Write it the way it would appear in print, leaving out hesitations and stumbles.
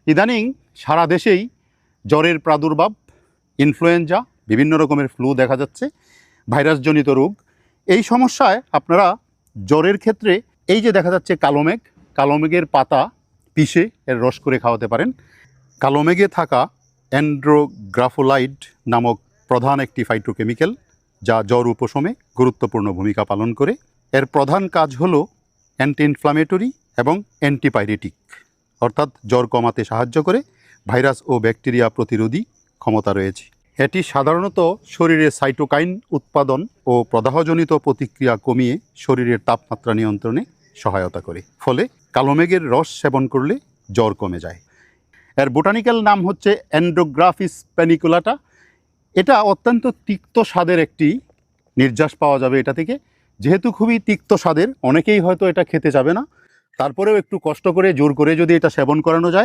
ইদানিং সারা দেশেই জ্বরের প্রাদুর্ভাব, ইনফ্লুয়েঞ্জা, বিভিন্ন রকমের ফ্লু দেখা যাচ্ছে, ভাইরাসজনিত রোগ। এই সমস্যায় আপনারা জ্বরের ক্ষেত্রে এই যে দেখা যাচ্ছে কালো মেঘের পাতা পিষে এর রস করে খাওয়াতে পারেন। কালো মেঘে থাকা অ্যান্ড্রোগ্রাফোলাইড নামক প্রধান একটি ফাইটোকেমিক্যাল, যা জ্বর উপশমে গুরুত্বপূর্ণ ভূমিকা পালন করে। এর প্রধান কাজ হলো অ্যান্টি ইনফ্লামেটরি এবং অ্যান্টিপাইরেটিক, অর্থাৎ জ্বর কমাতে সাহায্য করে। ভাইরাস ও ব্যাকটেরিয়া প্রতিরোধী ক্ষমতা রয়েছে। এটি সাধারণত শরীরে সাইটোকাইন উৎপাদন ও প্রদাহজনিত প্রতিক্রিয়া কমিয়ে শরীরের তাপমাত্রা নিয়ন্ত্রণে সহায়তা করে। ফলে কালো মেঘের রস সেবন করলে জ্বর কমে যায়। এর বোটানিক্যাল নাম হচ্ছে অ্যান্ড্রোগ্রাফিস প্যানিকুলাটা। এটা অত্যন্ত তিক্ত স্বাদের একটি নির্যাস পাওয়া যাবে এটা থেকে। যেহেতু খুবই তিক্ত স্বাদের, অনেকেই হয়তো এটা খেতে যাবে না, তারপরেও একটু কষ্ট করে জোর করে যদি এটা সেবন করানো যায়